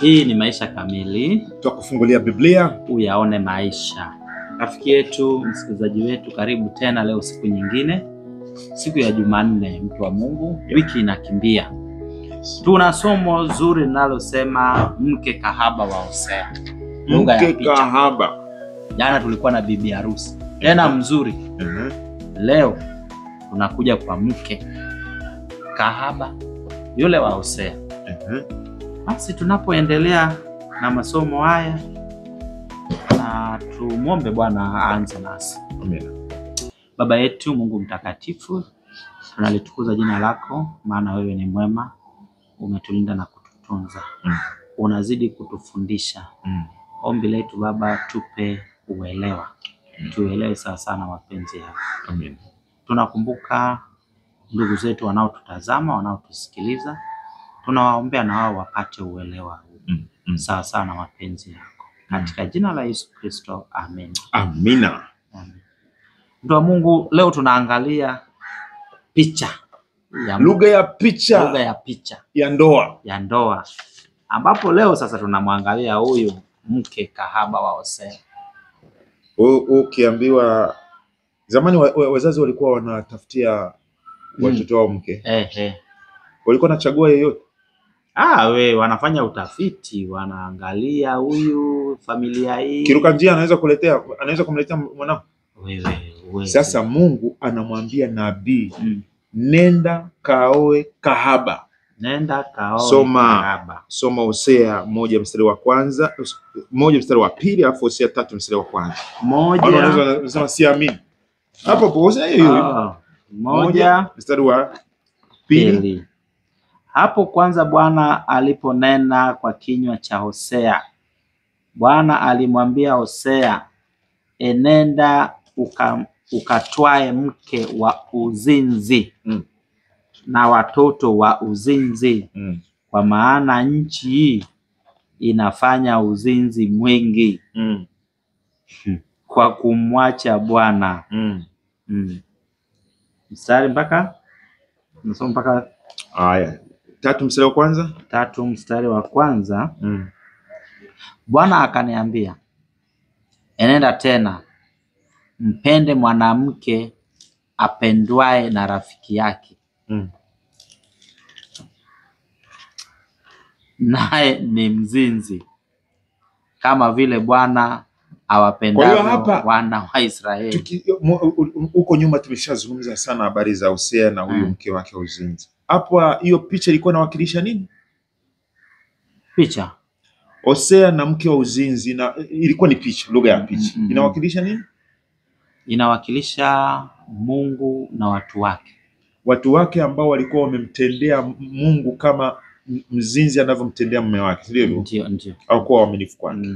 Hii ni Maisha Kamili. Tutakufungulia Biblia uyaone maisha. Rafiki yetu, msikilizaji wetu, karibu tena leo, siku nyingine, siku ya Jumanne, mtu wa Mungu. Wiki inakimbia. Tuna somo zuri linalosema mke kahaba wa Hosea. Mke kahaba. Jana tulikuwa na bibi harusi. Tena mzuri. Leo tunakuja kwa mke kahaba yule wa Hosea. Basi tunapoendelea na masomo haya, na tumuombe Bwana aanze nasi. Amina. Baba yetu Mungu mtakatifu, tunalitukuza jina lako, maana wewe ni mwema, umetulinda na kututunza. Unazidi kutufundisha. Ombi letu Baba, tupe uelewa. Tuelewe sawa sana mapenzi yako. Amina. Tunakumbuka ndugu zetu wanaotutazama, wanaotusikiliza. Tunawaombea na wao wapate uelewa sawa sana mapenzi yako. Katika jina la Yesu Kristo, amen. Amina. Mtu wa Mungu, leo tunaangalia picha ya lugha ya picha ya ndoa. Ya ndoa. Ambapo leo sasa tunamwangalia huyu mke kahaba wa Hosea. Ukiambiwa zamani wazazi walikuwa wanatafutia watoto wao mke. Walikuwa wanachagua yeyote? Wanafanya utafiti, wanaangalia huyu familia hii. Kiruka njia anaweza kumletea mwanao. Wewe. Sasa Mungu anamwambia nabii, nenda kaoe kahaba. Nenda kaoe kahaba. Soma Hosea 1 mstari wa kwanza, 1 mstari wa pili, alafu Hosea 3 mstari wa kwanza. Unasema siamini. Hapo Hosea hiyo. 1 mstari wa pili. Hapo kwanza Bwana aliponena kwa kinywa cha Hosea, Bwana alimwambia Hosea, enenda ukatwae mke wa uzinzi na watoto wa uzinzi, kwa maana nchi hii inafanya uzinzi mwingi kwa kumwacha Bwana. Mstari mpaka nasoma mpaka 3 mstari wa kwanza. 3 mstari wa kwanza. Bwana akaniambia, enenda tena, mpende mwanamke apendwaye na rafiki yake, naye ni mzinzi, kama vile Bwana awapendavyo wana wa Israeli. Huko nyuma tumeshazungumza sana habari za Hosea na huyu mke wake uzinzi. Hapo hiyo picha ilikuwa inawakilisha nini? Picha Hosea na mke wa uzinzi, na ilikuwa ni picha, lugha ya picha. Inawakilisha nini? Inawakilisha Mungu na watu wake ambao walikuwa wamemtendea Mungu kama mzinzi anavyomtendea mume wake, ndio? Ndio. Au kuwa waaminifu kwake.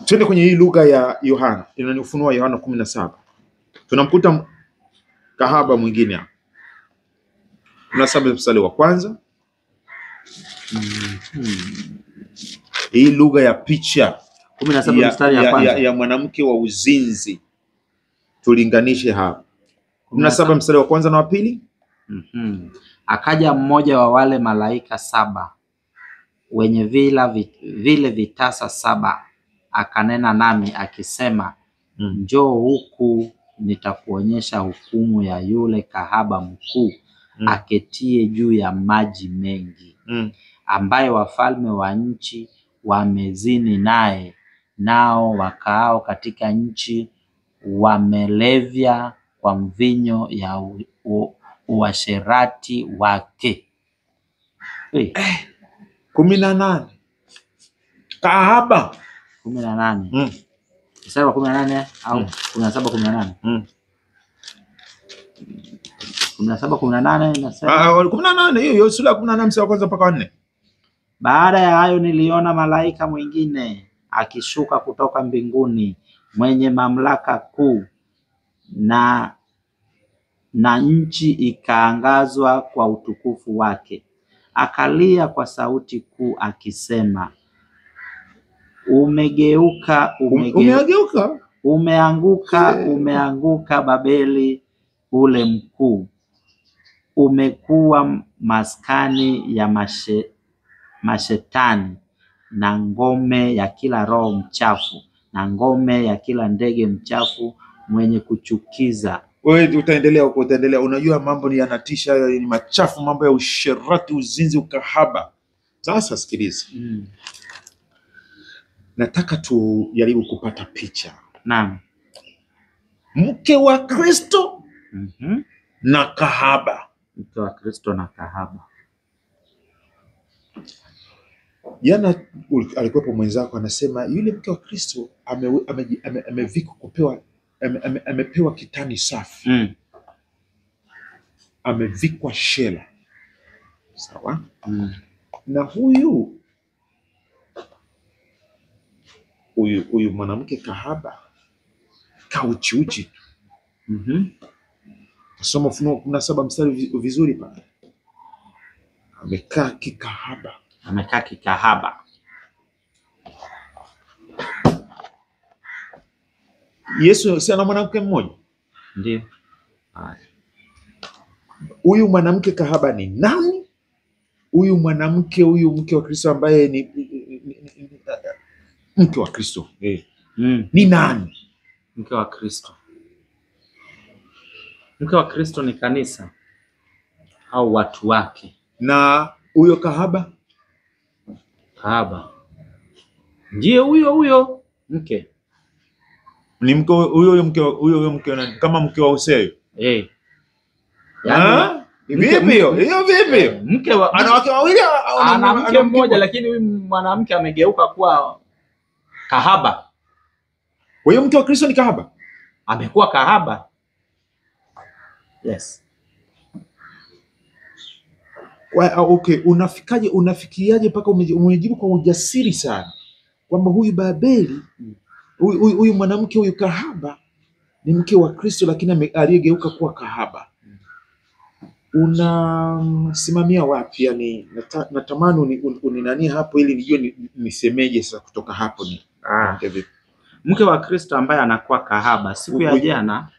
Twende kwenye hii lugha ya Yohana, inanifunua Yohana 17. Tunamkuta kahaba mwingine hapa. 17 mstari wa kwanza. Hii lugha ya picha 17 mstari ya kwanza ya mwanamke wa uzinzi. Tulinganishe hapa. 17 mstari wa kwanza na wa pili. Akaja mmoja wa wale malaika 7 wenye vile vitasa 7, akanena nami akisema, njoo huku nitakuonyesha hukumu ya yule kahaba mkuu aketie juu ya maji mengi, ambaye wafalme wa nchi wamezini naye, nao wakaao katika nchi wamelevya kwa mvinyo ya uasherati wake. 18 kahaba 18. Mstari wa 18 au 17 18. 17 inasema 18, hiyo sura ya 18 mstari wa kwanza mpaka 4. Baada ya hayo niliona malaika mwingine akishuka kutoka mbinguni, mwenye mamlaka kuu, na nchi ikaangazwa kwa utukufu wake. Akalia kwa sauti kuu akisema, umeanguka Babeli ule mkuu, umekuwa maskani ya mashetani na ngome ya kila roho mchafu na ngome ya kila ndege mchafu mwenye kuchukiza. Wewe utaendelea huko, utaendelea. Unajua mambo ni yanatisha, hayo ni machafu, mambo ya usherati, uzinzi, ukahaba. Sasa sikiliza. Nataka tujaribu kupata picha. Naam. Mke wa Kristo na kahaba. Mke wa Kristo na kahaba. Jana alikuwepo mwenzako anasema yule mke wa Kristo amepewa kitani safi. Amevikwa shela. Sawa? Na huyu mwanamke kahaba kauchiuchi. Soma Ufunuo 17 mstari vizuri pale. Amekaa kikahaba. Amekaa kikahaba. Yesu si ana mwanamke mmoja? Ndio. Huyu mwanamke kahaba ni nani? Huyu mke wa Kristo ambaye ni mke wa Kristo. Ni nani? Mke wa Kristo. Mke wa Kristo ni kanisa au watu wake. Na huyo kahaba? Kahaba ndiye huyo mke. Ni mke huyo mke kama mke wa Hosea. Yaani vipi hiyo? Vipi? Mke wa ana wake wawili au ana mke mmoja, lakini huyu mwanamke amegeuka kuwa kahaba. Huyo mke wa Kristo ni kahaba? Amekuwa kahaba. Yes. Okay, unafikiriaje mpaka umejibu kwa ujasiri sana kwamba huyu Babeli, huyu mwanamke huyu kahaba ni mke wa Kristo lakini aliyegeuka kuwa kahaba? Unasimamia wapi? Yani natamani uninani hapo ili nijue nisemeje sasa kutoka hapo ni. Mke wa Kristo ambaye anakuwa kahaba, siku ya jana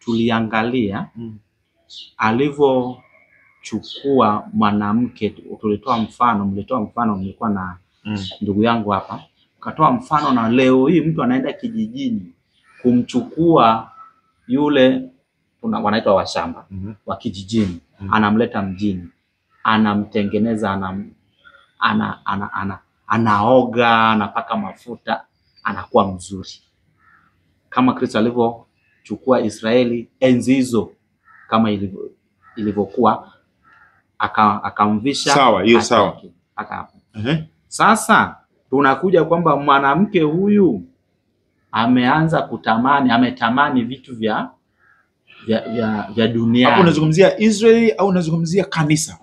tuliangalia alivyochukua mwanamke. Tulitoa mfano, mlikuwa na ndugu yangu hapa, ukatoa mfano, na leo hii mtu anaenda kijijini kumchukua yule wanaitwa washamba wa kijijini, anamleta mjini, anamtengeneza, anaoga, anapaka mafuta, anakuwa mzuri kama Kristo alivyochukua Israeli enzi hizo, kama ilivyokuwa, akamvisha. Sawa, hiyo sawa. Sasa tunakuja kwamba mwanamke huyu ameanza ametamani vitu vya dunia. Hapo unazungumzia Israeli au unazungumzia kanisa?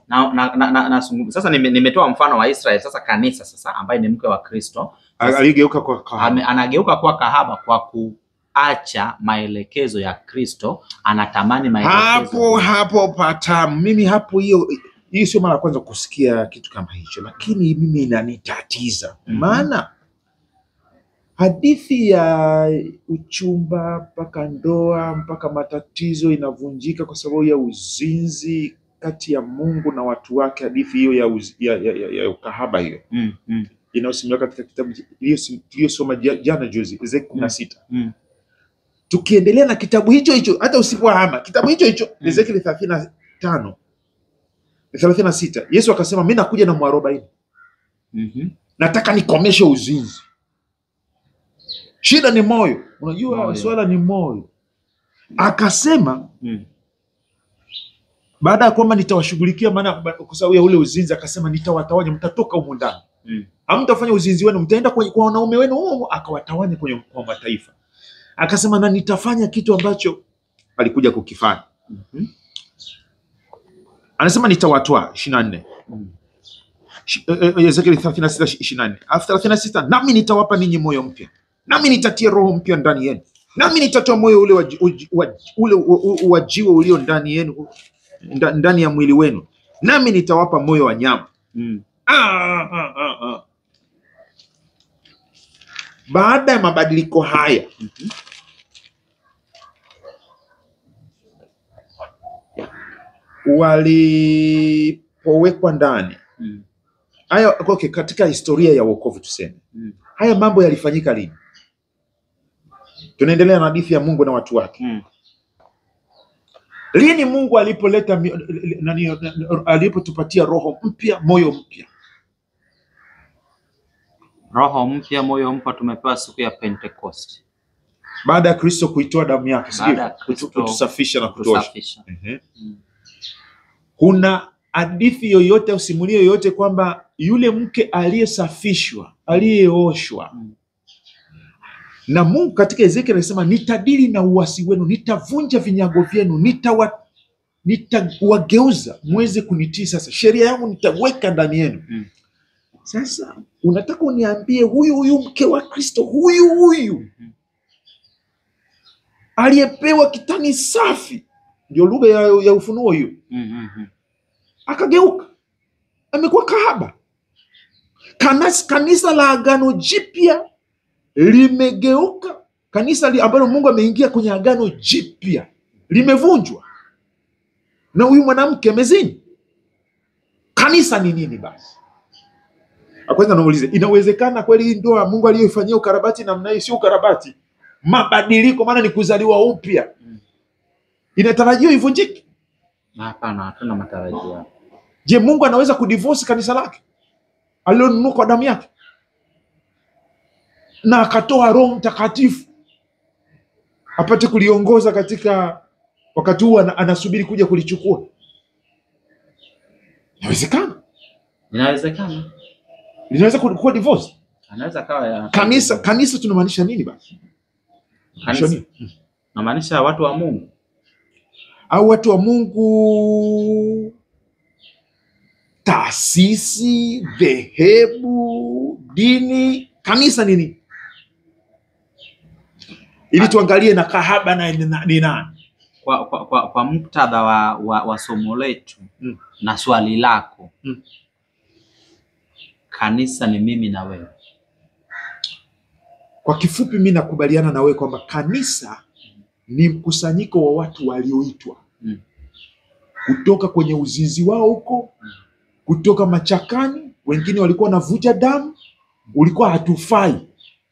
Sasa nimetoa mfano wa Israeli. Sasa kanisa sasa ambaye ni mke wa Kristo aligeuka kwa kahaba. Anageuka kwa kahaba kwa kuacha maelekezo ya Kristo, anatamani maelekezo. Hapo patamu. Mimi hapo hiyo sio mara kwanza kusikia kitu kama hicho, lakini mimi inanitatiza. Maana hadithi ya uchumba mpaka ndoa mpaka matatizo inavunjika kwa sababu ya uzinzi kati ya Mungu na watu wake. Hadithi hiyo ya ukahaba hiyo inayosimama katika kitabu tuliyosoma jana juzi, Ezekiel 16. Tukiendelea na kitabu hicho hata usipohama kitabu hicho Ezekiel 36, Yesu akasema mimi nakuja na mwarobaini. Nataka nikomeshe uzinzi. Shida ni moyo. Unajua swala ni moyo. Akasema baada ya kwamba nitawashughulikia, maana kwa sababu ya ule uzinzi, akasema nitawatawanya, mtatoka humu ndani. Hamtafanya uzinzi wenu, mtaenda kwa wanaume wenu. Akawatawanya kwa mataifa. Akasema na nitafanya kitu ambacho alikuja kukifanya. Anasema nitawatoa 24. Ezekiel 36:24. 36, nami nitawapa ninyi moyo mpya. Nami nitatia roho mpya ndani yenu. Nami nitatoa moyo ule wa jiwe ulio ndani yenu, ndani ya mwili wenu. Nami nitawapa moyo wa nyama. Baada ya mabadiliko haya, walipowekwa ndani. Haya, okay, katika historia ya wokovu tuseme. Haya mambo yalifanyika lini? Tunaendelea na hadithi ya Mungu na watu wake. Lini Mungu alipotupatia roho mpya, moyo mpya? Roho mpya, moyo mpya tumepewa siku ya Pentecost. Baada ya Kristo kuitoa damu yake, kutusafisha na kutosha. Kuna hadithi yoyote au simulia yoyote kwamba yule mke aliyesafishwa, aliyeoshwa na Mungu, katika Ezekiel anasema nitadili na uasi wenu, nitavunja vinyago vyenu, nitawageuza muweze kunitii, sasa sheria yangu nitaweka ndani yenu. Sasa unataka uniambie huyu mke wa Kristo huyu aliyepewa kitani safi, ndio lugha ya Ufunuo hiyo, akageuka amekuwa kahaba? Kanisa la Agano Jipya limegeuka, kanisa ambalo Mungu ameingia kwenye Agano Jipya limevunjwa na huyu mwanamke amezini. Kanisa ni nini basi? Kwanza naulize, inawezekana kweli hii ndoa Mungu aliyoifanyia ukarabati namna hii sio ukarabati, mabadiliko, maana ni kuzaliwa upya, inatarajiwa ivunjike? Hapana, hatuna matarajio. Je, Mungu anaweza kudivorce kanisa lake alilonunua kwa damu yake na akatoa Roho Mtakatifu apate kuliongoza katika wakati huu anasubiri kuja kulichukua? Inawezekana. Inawezekana. Linaweza kuwa divorce. Anaweza kawa kanisa tunamaanisha nini basi? Kanisa tunamaanisha watu wa Mungu au watu wa Mungu, taasisi, dhehebu, dini? Kanisa nini? Ili tuangalie na kahaba na ni nani. Kwa muktadha wa somo letu na swali lako, kanisa ni mimi na wewe. Kwa kifupi, mimi nakubaliana na wewe kwamba kanisa ni mkusanyiko wa watu walioitwa kutoka kwenye uzinzi wao huko, kutoka machakani. Wengine walikuwa wanavuja damu, ulikuwa hatufai,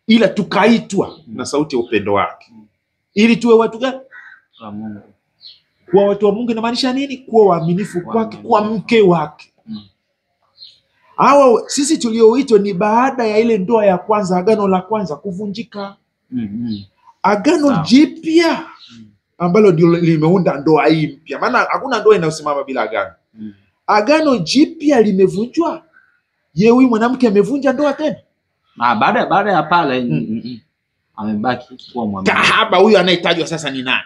ila tukaitwa na sauti ya upendo wake ili tuwe watu gani? Wa Mungu. Kuwa watu wa Mungu inamaanisha nini? Kuwa waaminifu kwake, kuwa mke wake. Hawa sisi tulioitwa ni baada ya ile ndoa ya kwanza, agano la kwanza kuvunjika. Agano Jipya ambalo ndio limeunda ndoa hii mpya, maana hakuna ndoa inayosimama bila agano. Agano Jipya limevunjwa. Je, huyu mwanamke amevunja ndoa tena? Baada ya pale amebaki kuwa mwaminifu. Kahaba huyu anayetajwa sasa ni nani?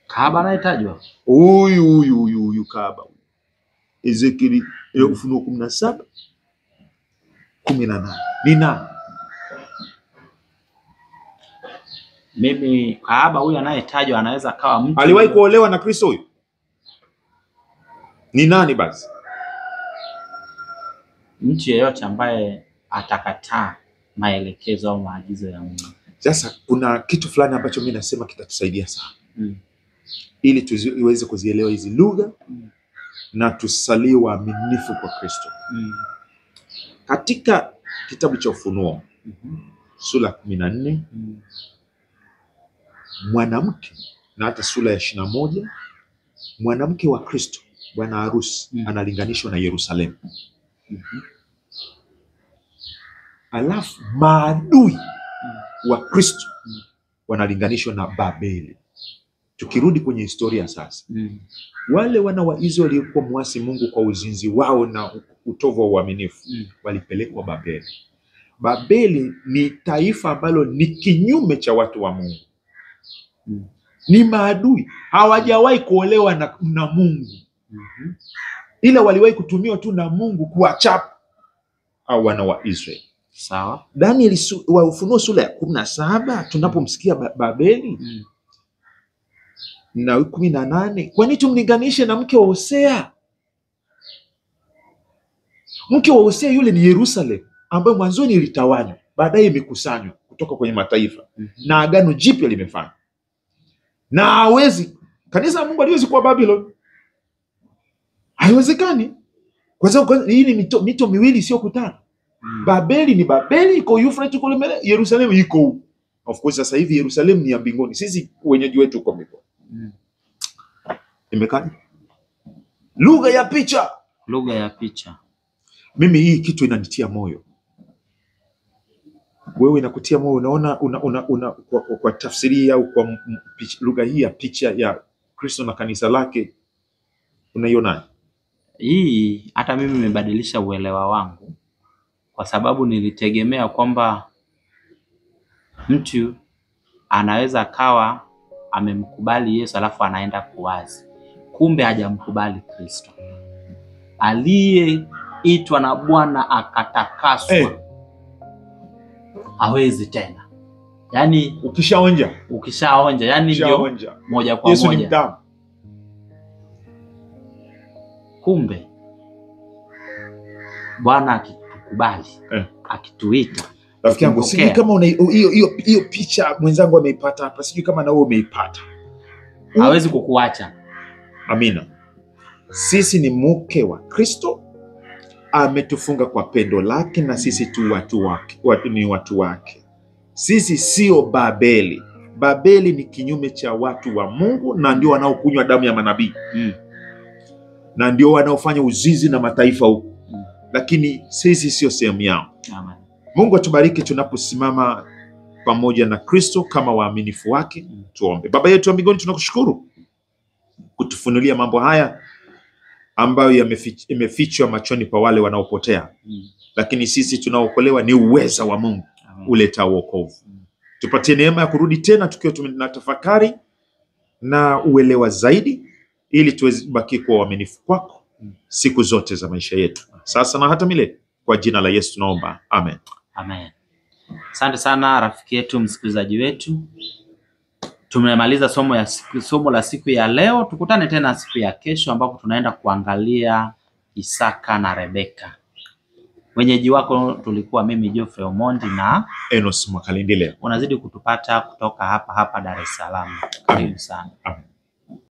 Kahaba anayetajwa huyu kahaba. Ezekiel Ufunuo 17:18 ni nani? Mimi kahaba huyu anayetajwa anaweza kawa mtu aliwahi kuolewa na Kristo. Huyu ni nani basi? Mtu yeyote ambaye atakataa maelekezo au maagizo ya Mungu. Sasa kuna kitu fulani ambacho mimi nasema kitatusaidia sana ili tuweze kuzielewa hizi lugha na tusalie waaminifu kwa Kristo. Katika kitabu cha Ufunuo sura 14 mwanamke, na hata sura ya 21, mwanamke wa Kristo, bwana harusi, analinganishwa na Yerusalemu. Alafu maadui wa Kristo wanalinganishwa na Babeli. Tukirudi kwenye historia sasa, wale wana wa Israeli waliokuwa muasi Mungu kwa uzinzi wao na utovu wa uaminifu walipelekwa Babeli. Babeli ni taifa ambalo ni kinyume cha watu wa Mungu. Ni maadui, hawajawahi kuolewa na Mungu. Ila waliwahi kutumiwa tu na Mungu kuwachapa au wana wa Israeli. Sawa. Daniel wa Ufunuo sura ya 17 tunapomsikia Babeli na 18, kwa nini tumlinganishe na mke wa Hosea? Mke wa Hosea yule ni Yerusalemu ambayo mwanzoni ilitawanywa, baadaye imekusanywa kutoka kwenye mataifa na agano jipya limefanywa. Na hawezi Kanisa la Mungu haliwezi kuwa Babylon. Haiwezekani. Kwa sababu hii ni mito miwili sio kutana. Babeli ni Babeli, iko Euphrates kule mbele, Yerusalemu iko. Of course sasa hivi Yerusalemu ni ya mbinguni. Sisi wenyeji wetu uko mbinguni. Imekani? Lugha ya picha. Lugha ya picha. Mimi hii kitu inanitia moyo. Wewe inakutia moyo, unaona kwa tafsiri au kwa lugha hii ya picha ya Kristo na kanisa lake, unaiona? Hii hata mimi imebadilisha uelewa wangu, kwa sababu nilitegemea kwamba mtu anaweza kawa amemkubali Yesu alafu anaenda kuwazi. Kumbe hajamkubali Kristo. Aliyeitwa na Bwana akatakaswa hawezi tena. Yaani ukishaonja yani ndio moja kwa Yesu moja. ni mdamu. Kumbe Bwana akitukubali, akituita, rafiki yangu, sijui kama hiyo picha mwenzangu ameipata hapa, sijui kama na wewe umeipata. Hawezi kukuacha. Amina. Sisi ni mke wa Kristo, ametufunga kwa pendo lake, na sisi tu watu wake. Sisi sio Babeli. Babeli ni kinyume cha watu wa Mungu, na ndio wanaokunywa damu ya manabii. Na ndio wanaofanya uzinzi na mataifa huko. Lakini sisi sio sehemu yao. Amen. Mungu atubariki tunaposimama pamoja na Kristo kama waaminifu wake. Tuombe. Baba yetu wa mbinguni, tunakushukuru kutufunulia mambo haya ambayo yamefichwa machoni pa wale wanaopotea. Lakini sisi tunaokolewa ni uweza wa Mungu uleta wokovu. Tupatie neema ya kurudi tena tukiwa tunatafakari na uelewa zaidi, ili tuweze kubaki kwa uaminifu kwako siku zote za maisha yetu, sasa na hata milele. Kwa jina la Yesu tunaomba. Amen. Amen. Asante sana rafiki yetu, msikilizaji wetu. Tumemaliza somo la siku ya leo. Tukutane tena siku ya kesho, ambapo tunaenda kuangalia Isaka na Rebeka. Wenyeji wako tulikuwa mimi Geoffrey Omondi na Enos Mwakalindile. Unazidi kutupata kutoka hapa Dar es Salaam. Karibu sana. Amen.